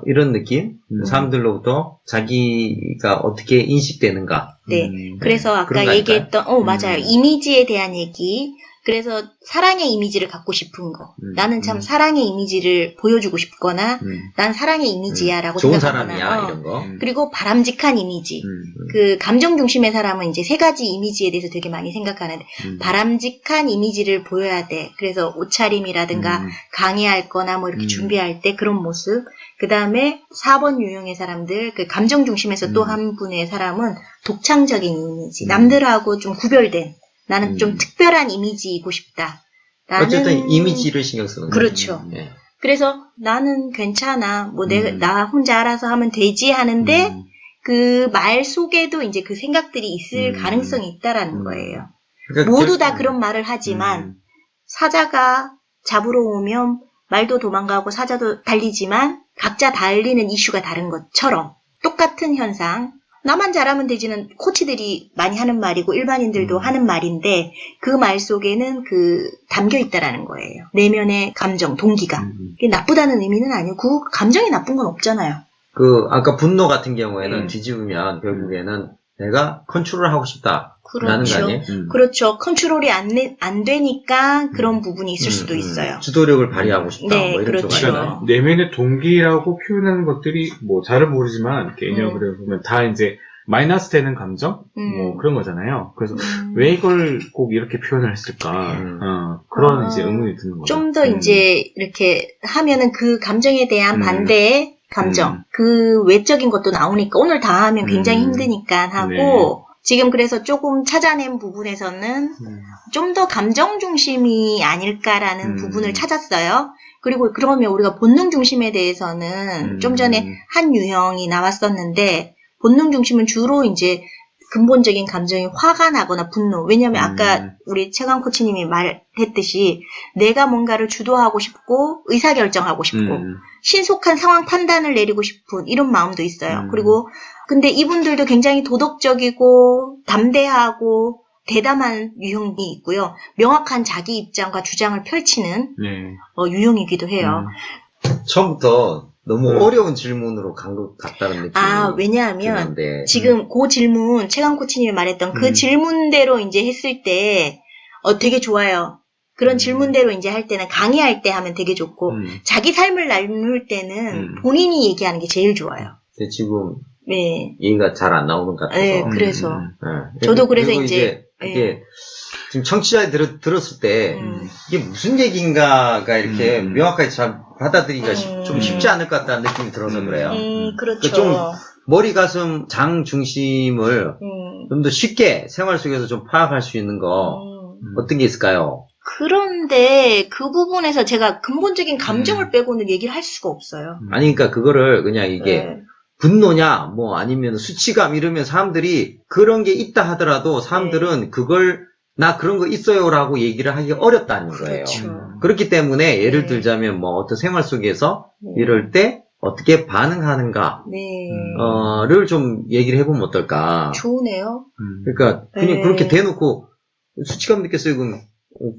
이런 느낌? 사람들로부터 자기가 어떻게 인식되는가. 네. 그래서 아까 그런 거 얘기했던, 맞아요. 이미지에 대한 얘기. 그래서 사랑의 이미지를 갖고 싶은 거. 나는 참 사랑의 이미지를 보여주고 싶거나, 난 사랑의 이미지야라고 좋은 생각하거나. 사람이야, 이런 거. 그리고 바람직한 이미지. 그 감정 중심의 사람은 이제 세 가지 이미지에 대해서 되게 많이 생각하는데, 바람직한 이미지를 보여야 돼. 그래서 옷차림이라든가 강의할 거나 뭐 이렇게 준비할 때 그런 모습. 그 다음에 4번 유형의 사람들, 그 감정 중심에서 또 한 분의 사람은 독창적인 이미지. 남들하고 좀 구별된. 나는 좀 특별한 이미지이고 싶다. 어쨌든 이미지를 신경 쓰는 거죠. 그렇죠. 네. 그래서 나는 괜찮아. 뭐 나 혼자 알아서 하면 되지 하는데 그 말 속에도 이제 그 생각들이 있을 가능성이 있다라는 거예요. 그러니까 모두 다 그런 말을 하지만 사자가 잡으러 오면 말도 도망가고 사자도 달리지만 각자 달리는 이슈가 다른 것처럼 똑같은 현상. 나만 잘하면 되지는 코치들이 많이 하는 말이고 일반인들도 하는 말인데 그 말 속에는 담겨 있다라는 거예요. 내면의 감정, 동기가. 그게 나쁘다는 의미는 아니고 그 감정이 나쁜 건 없잖아요. 아까 분노 같은 경우에는 뒤집으면 결국에는 내가 컨트롤하고 싶다. 라는 거 아니에요? 그렇죠. 컨트롤이 안 되니까 그런 부분이 있을 수도 있어요. 주도력을 발휘하고 싶다. 네, 뭐 이런 그렇죠. 쪽 아니에요? 내면의 동기라고 표현하는 것들이 뭐 잘은 모르지만 이렇게 애니어그램 보면 다 이제 마이너스 되는 감정 뭐 그런 거잖아요. 그래서 왜 이걸 꼭 이렇게 표현을 했을까? 그런 이제 의문이 드는 거죠. 좀 더 이제 이렇게 하면은 그 감정에 대한 반대의 감정, 그 외적인 것도 나오니까 오늘 다 하면 굉장히 힘드니까 하고 네. 지금 그래서 조금 찾아낸 부분에서는 좀 더 감정 중심이 아닐까라는 부분을 찾았어요. 그리고 그러면 우리가 본능 중심에 대해서는 좀 전에 한 유형이 나왔었는데 본능 중심은 주로 이제 근본적인 감정이 화가 나거나 분노. 왜냐하면 아까 우리 최강 코치님이 말했듯이 내가 뭔가를 주도하고 싶고 의사결정하고 싶고 신속한 상황 판단을 내리고 싶은 이런 마음도 있어요. 그리고 근데 이분들도 굉장히 도덕적이고 담대하고 대담한 유형이 있고요. 명확한 자기 입장과 주장을 펼치는 유형이기도 해요. 처음부터 너무 어려운 질문으로 간 것 같다는 느낌이 왜냐하면 드는데. 지금 그 질문 최강 코치님이 말했던 그 질문대로 이제 했을 때 되게 좋아요. 그런 질문대로 이제 할 때는 강의할 때 하면 되게 좋고 자기 삶을 나눌 때는 본인이 얘기하는 게 제일 좋아요. 근데 지금 네. 얘기가 잘 안 나오는 것 같아서. 네, 그래서. 네. 저도 그래서 그리고 이제, 이게 지금 청취자들이 들었을 때 이게 무슨 얘기인가가 이렇게 명확하게 잘 받아들이기가 좀 쉽지 않을 것 같다는 느낌이 들어서 그래요. 그렇죠. 좀 머리, 가슴, 장 중심을 좀 더 쉽게 생활 속에서 좀 파악할 수 있는 거 어떤 게 있을까요? 그런데 그 부분에서 제가 근본적인 감정을 빼고는 얘기를 할 수가 없어요. 아니, 그러니까 그거를 그냥 이게 네. 분노냐, 뭐 아니면 수치감 이러면 사람들이 그런 게 있다 하더라도 사람들은 그걸 나 그런 거 있어요라고 얘기를 하기 어렵다는 거예요. 그렇죠. 그렇기 때문에 예를 네. 들자면 뭐 어떤 생활 속에서 네. 이럴 때 어떻게 반응하는가를 네. 좀 얘기를 해보면 어떨까. 좋으네요. 그러니까 그냥 네. 그렇게 대놓고 수치감 느꼈어요. 그럼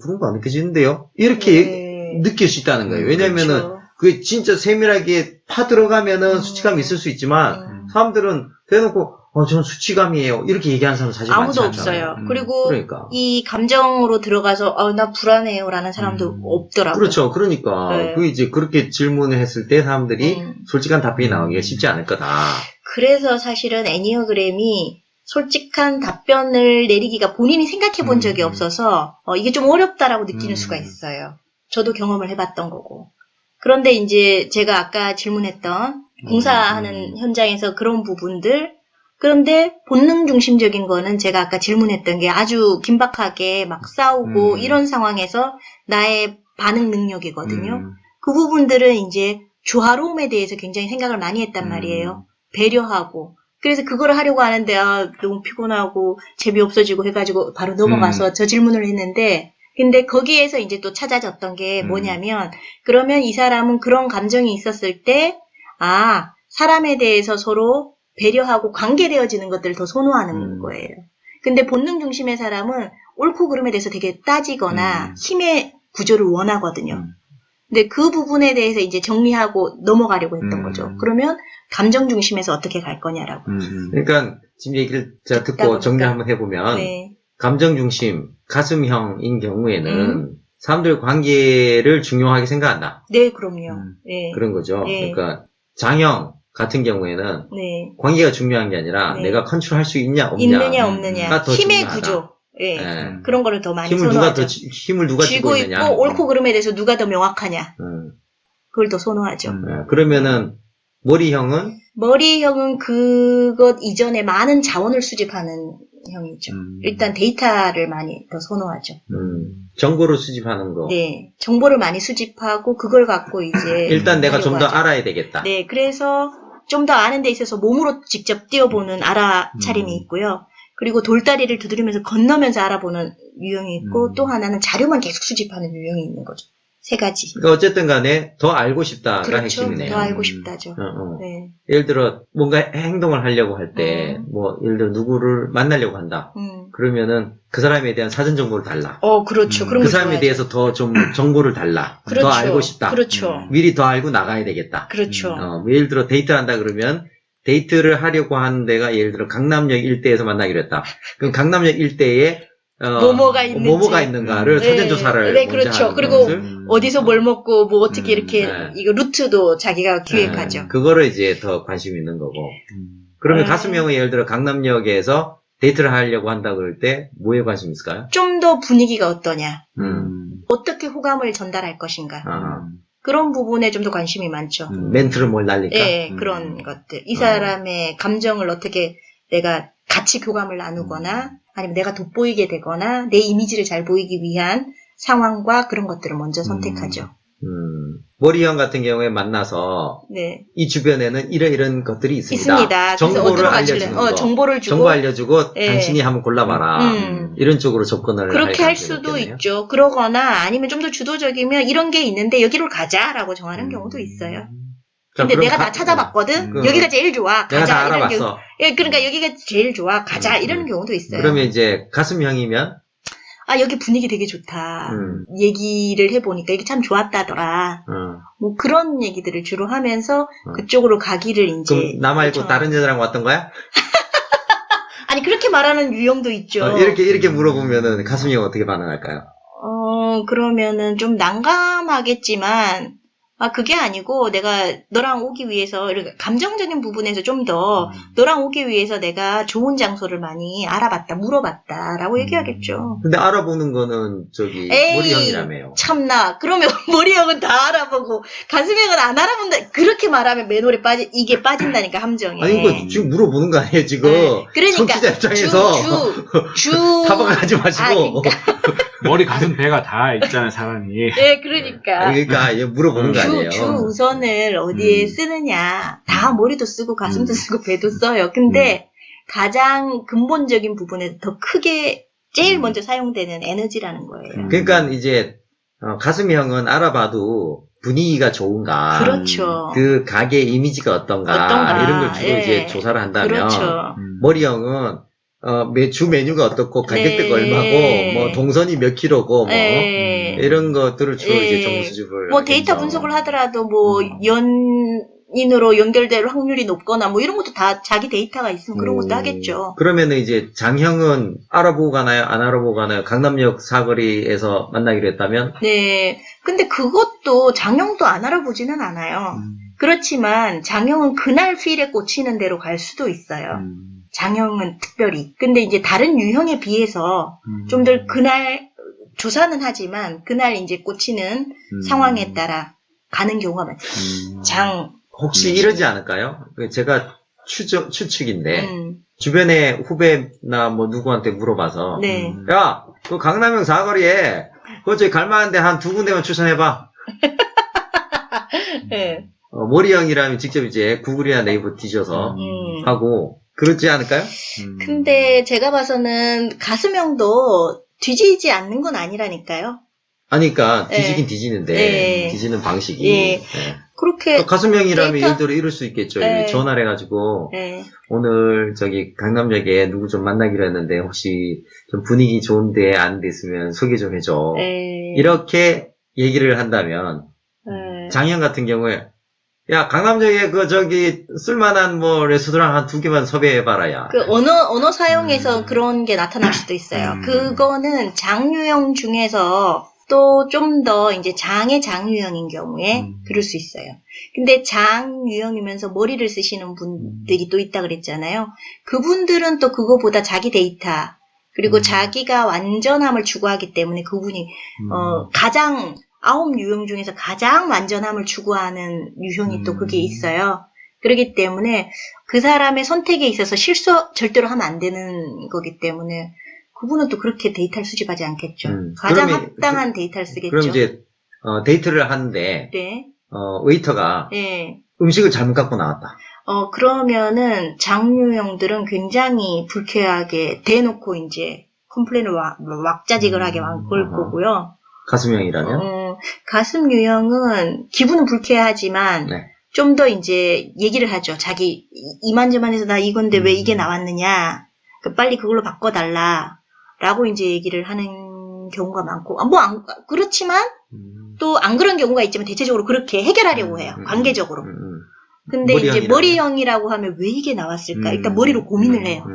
그런 거 안 느껴지는데요? 이렇게 네. 느낄 수 있다는 거예요. 왜냐면은 그렇죠. 그게 진짜 세밀하게 파들어가면은 수치감이 있을 수 있지만 사람들은 대놓고 저는 수치감이에요. 이렇게 얘기하는 사람은 사실 아무도 많지 않잖아요. 없어요. 그리고 그러니까. 이 감정으로 들어가서 나 불안해요라는 사람도 없더라고요. 그렇죠. 그러니까 네. 그 이제 그렇게 질문을 했을 때 사람들이 솔직한 답변이 나오기가 쉽지 않을 거다. 그래서 사실은 애니어그램이 솔직한 답변을 내리기가 본인이 생각해 본 적이 없어서 이게 좀 어렵다라고 느끼는 수가 있어요. 저도 경험을 해봤던 거고. 그런데 이제 제가 아까 질문했던 공사하는 현장에서 그런 부분들, 그런데 본능 중심적인 거는 제가 아까 질문했던 게 아주 긴박하게 막 싸우고 이런 상황에서 나의 반응 능력이거든요. 그 부분들은 이제 조화로움에 대해서 굉장히 생각을 많이 했단 말이에요. 배려하고. 그래서 그거를 하려고 하는데 너무 피곤하고 재미없어지고 해가지고 바로 넘어가서 저 질문을 했는데 근데 거기에서 이제 또 찾아졌던 게 뭐냐면 그러면 이 사람은 그런 감정이 있었을 때 사람에 대해서 서로 배려하고 관계되어지는 것들을 더 선호하는 거예요. 근데 본능 중심의 사람은 옳고 그름에 대해서 되게 따지거나 힘의 구조를 원하거든요. 근데 그 부분에 대해서 이제 정리하고 넘어가려고 했던 거죠. 그러면 감정 중심에서 어떻게 갈 거냐라고. 그러니까 지금 얘기를 제가 듣고 보니까. 정리 한번 해보면 네. 감정 중심, 가슴형인 경우에는 사람들 관계를 중요하게 생각한다. 네, 그럼요. 네. 그런 거죠. 네. 그러니까 장형 같은 경우에는 네. 관계가 중요한 게 아니라 네. 내가 컨트롤할 수 있냐 없냐 있느냐 없느냐. 더 힘의 중요하다. 구조. 예. 네. 그런 거를 더 많이 힘을 선호하죠. 힘을 누가 쥐고 있느냐. 있고 옳고 그름에 대해서 누가 더 명확하냐. 그걸 더 선호하죠. 그러면은 머리형은 머리형은 그것 이전에 많은 자원을 수집하는 형이죠. 일단 데이터를 많이 더 선호하죠. 정보를 수집하는 거. 네. 정보를 많이 수집하고 그걸 갖고 이제 일단 내가 좀 더 하려고 하죠. 알아야 되겠다. 네. 그래서 좀 더 아는 데 있어서 몸으로 직접 뛰어보는 알아차림이 있고요. 그리고 돌다리를 두드리면서 건너면서 알아보는 유형이 있고 또 하나는 자료만 계속 수집하는 유형이 있는 거죠. 세 가지. 그러니까 어쨌든 간에 더 알고 싶다가 그렇죠. 핵심이네요. 더 알고 싶다죠. 네. 네. 예를 들어 뭔가 행동을 하려고 할 때 뭐 예를 들어 누구를 만나려고 한다. 그러면은 그 사람에 대한 사전 정보를 달라. 그렇죠. 그런 그 거 사람에 좋아하죠. 대해서 더 좀 정보를 달라. 그렇죠. 더 알고 싶다. 그렇죠. 미리 더 알고 나가야 되겠다. 그렇죠. 뭐 예를 들어 데이트를 한다 그러면 데이트를 하려고 하는 데가 예를 들어 강남역 일대에서 만나기로 했다. 그럼 강남역 일대에 뭐뭐가 있는지. 뭐뭐가 있는가를 네. 사전조사를 네, 먼저 그렇죠. 하는 그리고 것을 어디서 뭘 먹고 뭐 어떻게 이렇게 네. 이거 루트도 자기가 기획하죠. 그거를 이제 더 관심 있는 거고. 그러면 가슴형은 예를 들어 강남역에서 데이트를 하려고 한다 그럴 때 뭐에 관심 있을까요? 좀 더 분위기가 어떠냐. 어떻게 호감을 전달할 것인가. 그런 부분에 좀 더 관심이 많죠. 멘트를 뭘 날릴까? 네, 그런 것들. 이 사람의 감정을 어떻게 내가 같이 교감을 나누거나 아니면 내가 돋보이게 되거나 내 이미지를 잘 보이기 위한 상황과 그런 것들을 먼저 선택하죠. 머리형 같은 경우에 만나서 네. 이 주변에는 이런 것들이 있습니다. 있습니다. 정보를 알려주는 거. 정보를 주고 정보 알려주고 네. 당신이 한번 골라봐라. 이런 쪽으로 접근을 그렇게 할 가능성이 수도 있겠네요. 있죠. 그러거나 아니면 좀 더 주도적이면 이런 게 있는데 여기로 가자라고 정하는 경우도 있어요. 근데 그럼 내가 다 찾아봤거든. 그- 여기가 제일 좋아. 내가 가자. 다 이런 알아봤어. 경우. 예, 그러니까 여기가 제일 좋아. 가자. 이런 경우도 있어요. 그러면 이제 가슴형이면 여기 분위기 되게 좋다. 얘기를 해보니까 이게 참 좋았다더라. 뭐 그런 얘기들을 주로 하면서 그쪽으로 가기를 이제. 그럼 나 말고 요청하고. 다른 여자랑 왔던 거야? 아니, 그렇게 말하는 유형도 있죠. 이렇게 물어보면은 가슴형 어떻게 반응할까요? 그러면은 좀 난감하겠지만, 그게 아니고 내가 너랑 오기 위해서 이렇게 감정적인 부분에서 좀 더 너랑 오기 위해서 내가 좋은 장소를 많이 알아봤다, 물어봤다라고 얘기하겠죠. 근데 알아보는 거는 저기 에이, 머리형이라며요. 참나. 그러면 머리형은 다 알아보고 가슴형은 안 알아본다. 그렇게 말하면 맨홀에 이게 빠진다니까 함정에. 아니 이거 지금 물어보는 거 아니에요 지금? 네. 그러니까 청취자 입장에서 주 타박하지 마시고. 그러니까. 머리, 가슴, 배가 다 있잖아요, 사람이. 네, 그러니까. 그러니까 이거 물어보는 거 아니에요. 주 우선을 어디에 쓰느냐. 다 머리도 쓰고 가슴도 쓰고 배도 써요. 근데 가장 근본적인 부분에 더 크게 제일 먼저 사용되는 에너지라는 거예요. 그러니까 이제 가슴형은 알아봐도 분위기가 좋은가, 그렇죠. 그 가게 이미지가 어떤가, 이런 걸 주로 예. 이제 조사를 한다면 그렇죠. 머리형은 주 메뉴가 어떻고 가격대가 네. 얼마고 뭐 동선이 몇 킬로고 뭐 예. 이런 것들을 주로 예. 이제 정보 수집을 뭐 데이터 하겠죠. 분석을 하더라도 뭐 연인으로 연결될 확률이 높거나 뭐 이런 것도 다 자기 데이터가 있으면 그런 것도 하겠죠. 그러면은 이제 장형은 알아보고 가나요? 안 알아보고 가나요? 강남역 사거리에서 만나기로 했다면? 네. 근데 그것도 장형도 안 알아보지는 않아요. 그렇지만 장형은 그날 필에 꽂히는 대로 갈 수도 있어요. 장형은 특별히. 근데 이제 다른 유형에 비해서 좀 더 그날 조사는 하지만 그날 이제 꽂히는 상황에 따라 가는 경우가 많죠. 혹시 이러지 않을까요? 제가 추측인데 음. 주변에 후배나 뭐 누구한테 물어봐서 네. 야, 그 강남역 사거리에 그거 저기 갈만한데 한 두 군데만 추천해봐. 네. 머리형이라면 직접 이제 구글이나 네이버 뒤져서 하고 그렇지 않을까요? 근데 제가 봐서는 가슴형도 뒤지지 않는 건 아니라니까요. 아니, 그러니까 네. 뒤지긴 뒤지는데 네. 뒤지는 방식이 예. 네. 그렇게 가슴형이라면 데이터? 예를 들어 이럴 수 있겠죠. 네. 전화를 해가지고 네. 오늘 저기 강남역에 누구 좀 만나기로 했는데 혹시 좀 분위기 좋은데 안 됐으면 소개 좀 해줘. 네. 이렇게 얘기를 한다면 네. 장형 같은 경우에 야 강남역에 그 저기 쓸만한 뭐 레스토랑 한 두 개만 섭외해봐라 야. 그 언어 사용에서 그런 게 나타날 수도 있어요. 그거는 장유형 중에서 또 좀 더 이제 장유형인 경우에 그럴 수 있어요. 근데 장유형이면서 머리를 쓰시는 분들이 또 있다 그랬잖아요. 그분들은 또 그거보다 자기 데이터 그리고 자기가 완전함을 추구하기 때문에 그분이 가장 9유형 중에서 가장 완전함을 추구하는 유형이 또 그게 있어요. 그렇기 때문에 그 사람의 선택에 있어서 실수 절대로 하면 안 되는 거기 때문에 그분은 또 그렇게 데이터를 수집하지 않겠죠. 가장 그러면 합당한 데이터를 쓰겠죠. 그럼 이제 데이트를 하는데 네. 웨이터가 네. 음식을 잘못 갖고 나왔다. 그러면은 장유형들은 굉장히 불쾌하게 대놓고 이제 컴플레인을 왁자지껄하게 걸 거고요. 가슴형이라면? 가슴 유형은 기분은 불쾌하지만 네. 좀 더 이제 얘기를 하죠. 자기 이만저만해서 나 이건데 왜 이게 나왔느냐. 빨리 그걸로 바꿔달라. 라고 이제 얘기를 하는 경우가 많고 그렇지만 또 안 그런 경우가 있지만 대체적으로 그렇게 해결하려고 해요. 관계적으로. 근데 이제 머리형이라고 하면 왜 이게 나왔을까? 일단 머리로 고민을 해요.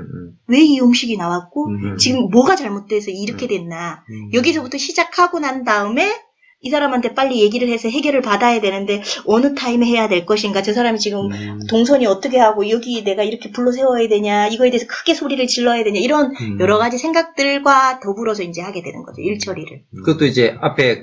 왜 이 음식이 나왔고 지금 뭐가 잘못돼서 이렇게 됐나? 여기서부터 시작하고 난 다음에 이 사람한테 빨리 얘기를 해서 해결을 받아야 되는데 어느 타임에 해야 될 것인가? 저 사람이 지금 동선이 어떻게 하고 여기 내가 이렇게 불러 세워야 되냐? 이거에 대해서 크게 소리를 질러야 되냐? 이런 여러 가지 생각들과 더불어서 이제 하게 되는 거죠. 일 처리를. 그것도 이제 앞에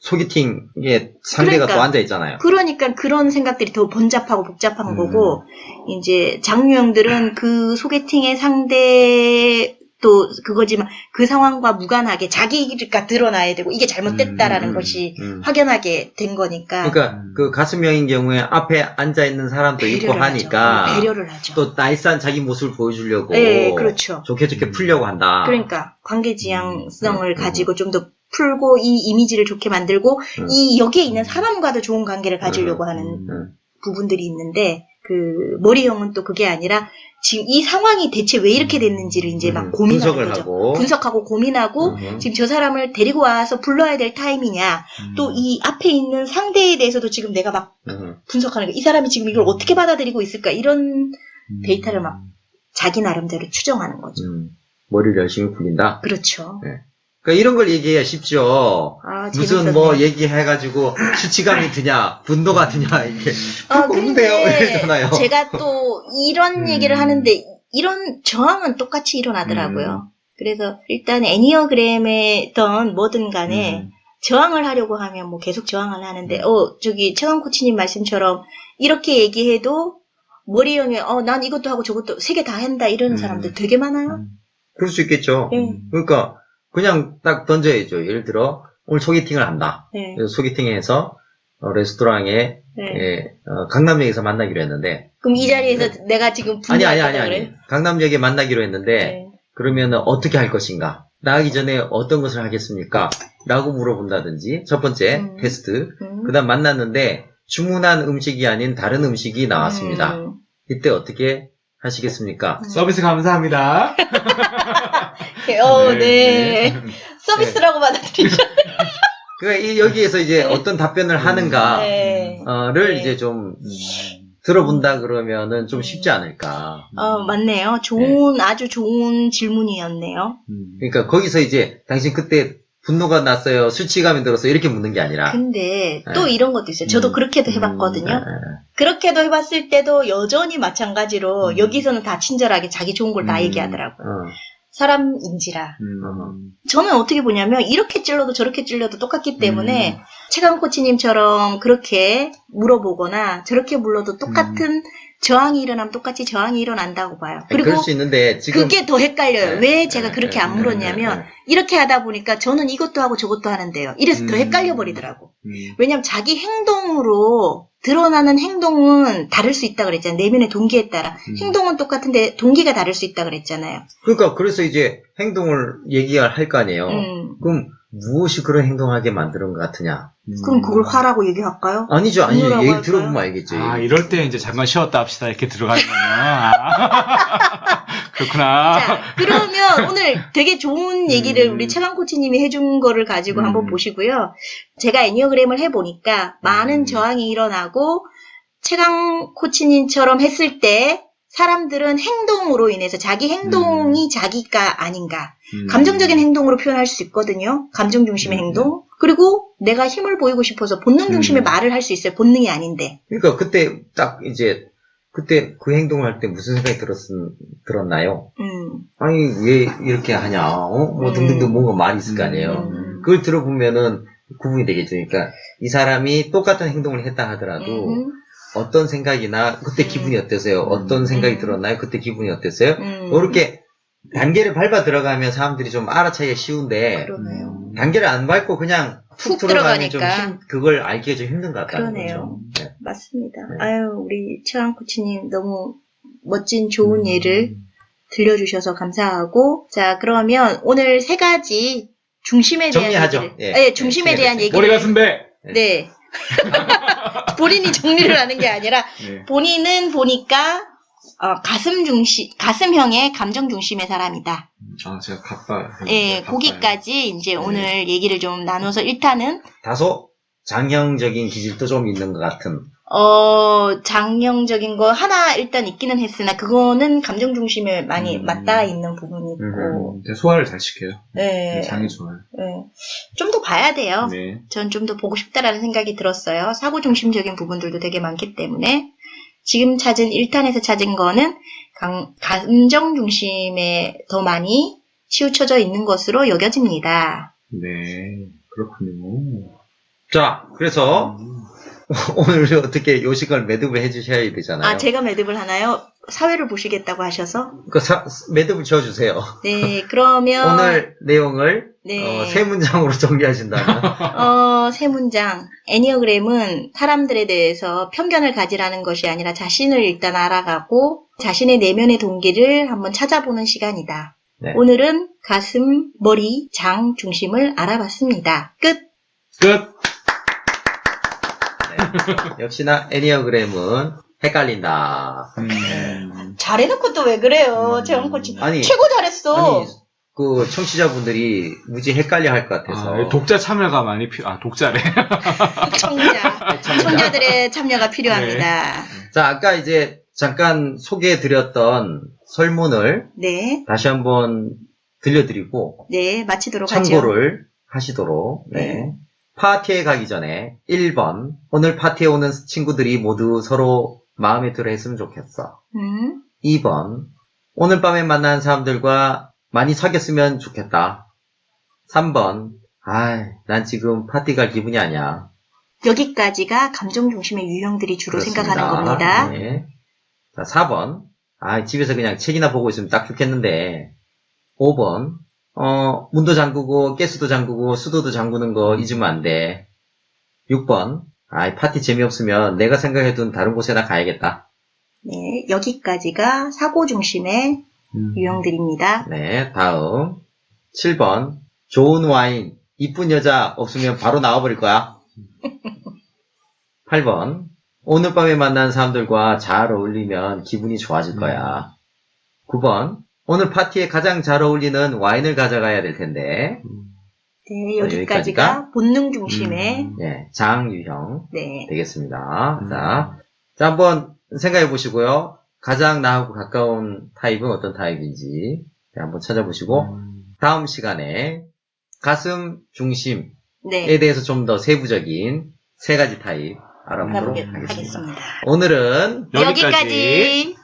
소개팅에 상대가 그러니까, 또 앉아 있잖아요. 그러니까 그런 생각들이 더 번잡하고 복잡한 거고 이제 장유형들은 그 소개팅의 상대 또 그거지만 그 상황과 무관하게 자기가 드러나야 되고 이게 잘못됐다라는 것이 확연하게 된 거니까. 그러니까 그 가슴형인 경우에 앞에 앉아 있는 사람도 있고 하니까 하죠. 배려를 하죠. 또 나이스한 자기 모습을 보여주려고 네, 그렇죠. 좋게 풀려고 한다. 그러니까 관계 지향성을 가지고 좀 더 풀고 이 이미지를 좋게 만들고 이 여기에 있는 사람과도 좋은 관계를 가지려고 하는 부분들이 있는데 그 머리형은 또 그게 아니라 지금 이 상황이 대체 왜 이렇게 됐는지를 이제 막 고민하는 분석을 거죠. 하고. 분석하고 고민하고 지금 저 사람을 데리고 와서 불러야 될 타임이냐 또 이 앞에 있는 상대에 대해서도 지금 내가 막 분석하는 거야. 이 사람이 지금 이걸 어떻게 받아들이고 있을까 이런 데이터를 막 자기 나름대로 추정하는 거죠. 머리를 열심히 굴린다. 그렇죠. 네. 그러니까 이런 걸 얘기해야 쉽죠. 아, 무슨 재밌었네. 뭐 얘기해가지고 수치감이 드냐, 분노가 드냐, 이렇게. 아, 그거 없는데요? 이러잖아요. 제가 또 이런 얘기를 하는데 이런 저항은 똑같이 일어나더라고요. 그래서 일단 애니어그램이든 뭐든 간에 저항을 하려고 하면 뭐 계속 저항을 하는데 저기 최강 코치님 말씀처럼 이렇게 얘기해도 머리형에 난 이것도 하고 저것도 세 개 다 한다 이러는 사람들 되게 많아요. 그럴 수 있겠죠. 네. 그러니까 그냥 딱 던져야죠. 예를 들어 오늘 소개팅을 한다. 네. 그래서 소개팅에서 레스토랑에 네. 강남역에서 만나기로 했는데 그럼 이 자리에서 내가 지금 분노할 거다 그래요? 강남역에 만나기로 했는데 네. 그러면 어떻게 할 것인가? 나가기 전에 어떤 것을 하겠습니까? 라고 물어본다든지 첫 번째 테스트. 그 다음 만났는데 주문한 음식이 아닌 다른 음식이 나왔습니다. 이때 어떻게 하시겠습니까? 서비스 감사합니다. 네. 서비스라고 받아들이죠. 그러니까 여기에서 이제 어떤 답변을 하는가를 네. 이제 좀 들어본다 그러면은 좀 쉽지 않을까. 맞네요. 아주 좋은 질문이었네요. 그러니까 거기서 이제 당신 그때 분노가 났어요, 수치감이 들었어요 이렇게 묻는 게 아니라. 근데 또 이런 것도 있어요. 저도 그렇게도 해봤거든요. 그렇게도 해봤을 때도 여전히 마찬가지로 여기서는 다 친절하게 자기 좋은 걸 다 얘기하더라고요. 사람인지라. 저는 어떻게 보냐면 이렇게 찔러도 저렇게 찔러도 똑같기 때문에 최강 코치님처럼 그렇게 물어보거나 저렇게 물러도 똑같은 저항이 일어나면 똑같이 저항이 일어난다고 봐요. 그리고 그럴 수 있는데 지금 그게 더 헷갈려요. 왜 제가 그렇게 안 물었냐면 이렇게 하다 보니까 저는 이것도 하고 저것도 하는데요. 이래서 더 헷갈려 버리더라고. 왜냐면 자기 행동으로 드러나는 행동은 다를 수 있다 그랬잖아요. 내면의 동기에 따라. 행동은 똑같은데 동기가 다를 수 있다 그랬잖아요. 그러니까 그래서 이제 행동을 얘기할 거 아니에요. 그럼 무엇이 그런 행동하게 만드는 것 같으냐? 그럼 그걸 화라고 얘기할까요? 아니죠. 분노라고 얘기 할까요? 들어보면 알겠지. 이럴 때 이제 잠깐 쉬었다 합시다. 이렇게 들어가는군요. 그렇구나. 자, 그러면 오늘 되게 좋은 얘기를 우리 최강 코치님이 해준 거를 가지고 한번 보시고요. 제가 애니어그램을 해보니까 많은 저항이 일어나고 최강 코치님처럼 했을 때 사람들은 행동으로 인해서 자기 행동이 자기가 아닌가. 감정적인 행동으로 표현할 수 있거든요. 감정 중심의 행동. 그리고 내가 힘을 보이고 싶어서 본능 중심의 말을 할 수 있어요. 본능이 아닌데. 그러니까 그때 딱 이제 그때 그 행동을 할 때 무슨 생각이 들었나요? 아니 왜 이렇게 하냐? 뭐 등등등 뭔가 말이 있을 거 아니에요. 그걸 들어보면은 구분이 되겠죠. 그러니까 이 사람이 똑같은 행동을 했다 하더라도 어떤 생각이나 그때 기분이 어땠어요? 어떤 생각이 들었나요? 그때 기분이 어땠어요? 이렇게 단계를 밟아 들어가면 사람들이 좀 알아차기가 쉬운데 그러네요. 단계를 안 밟고 그냥 툭 훅 들어가면 들어가니까. 그걸 알기가 좀 힘든 것 같다는 그러네요. 거죠. 네. 맞습니다. 네. 아유, 우리 최강 코치님 너무 멋진 좋은 예를 들려주셔서 감사하고, 자, 그러면 오늘 세 가지 중심에 대한 정리하죠. 얘기를, 예. 네, 중심에 네, 대한 네. 얘기를, 머리 가슴배. 네. 본인이 정리를 하는 게 아니라 네. 본인은 보니까 가슴형의 감정 중심의 사람이다. 제가 갑바. 예, 거기까지 이제 오늘 얘기를 좀 나눠서 일단은 다소 장형적인 기질도 좀 있는 것 같은. 장형적인 거 하나 일단 있기는 했으나 그거는 감정 중심에 많이 맞닿아 있는 부분이 있고. 소화를 잘 시켜요. 네. 장이 좋아요. 네. 좀 더 봐야 돼요. 네. 전 좀 더 보고 싶다라는 생각이 들었어요. 사고 중심적인 부분들도 되게 많기 때문에 지금 찾은 1탄에서 찾은 거는 감정 중심에 더 많이 치우쳐져 있는 것으로 여겨집니다. 네. 그렇군요. 자, 그래서 오늘 어떻게 요식을 매듭을 해주셔야 되잖아요. 제가 매듭을 하나요? 사회를 보시겠다고 하셔서? 매듭을 지어주세요. 네, 그러면 오늘 내용을 네. 세 문장으로 정리하신다면 세 문장. 애니어그램은 사람들에 대해서 편견을 가지라는 것이 아니라 자신을 일단 알아가고 자신의 내면의 동기를 한번 찾아보는 시간이다. 네. 오늘은 가슴, 머리, 장 중심을 알아봤습니다. 끝! 끝! 네. 역시나 애니어그램은 헷갈린다. 잘해놓고 또 왜 그래요? 재원 코치. 아니, 최고 잘했어. 아니, 그 청취자분들이 무지 헷갈려 할 것 같아서. 독자 참여가 많이 독자래. 청자들의 참여가 필요합니다. 자, 아까 이제 잠깐 소개해드렸던 설문을 네. 다시 한번 들려드리고 네, 마치도록 하죠. 참고를 하시도록. 네. 네. 파티에 가기 전에 1번 오늘 파티에 오는 친구들이 모두 서로 마음에 들어 했으면 좋겠어. 2번 오늘 밤에 만난 사람들과 많이 사귀었으면 좋겠다. 3번 난 지금 파티 갈 기분이 아니야. 여기까지가 감정 중심의 유형들이 주로 그렇습니다. 생각하는 겁니다. 네. 자, 4번 집에서 그냥 책이나 보고 있으면 딱 좋겠는데. 5번 문도 잠그고 가스도 잠그고 수도도 잠그는 거 잊으면 안 돼. 6번 파티 재미없으면 내가 생각해둔 다른 곳에나 가야겠다. 네, 여기까지가 사고 중심의 유형들입니다. 네, 다음 7번 좋은 와인 이쁜 여자 없으면 바로 나와버릴 거야. 8번 오늘 밤에 만난 사람들과 잘 어울리면 기분이 좋아질 거야. 9번 오늘 파티에 가장 잘 어울리는 와인을 가져가야 될 텐데. 네, 여기까지가? 여기까지가 본능 중심의 네, 장유형 네. 되겠습니다. 자, 한번 생각해 보시고요. 가장 나하고 가까운 타입은 어떤 타입인지 한번 찾아보시고 다음 시간에 가슴 중심에 네, 대해서 좀 더 세부적인 세 가지 타입 알아보도록 하겠습니다. 하겠습니다. 오늘은 여기까지. 여기까지.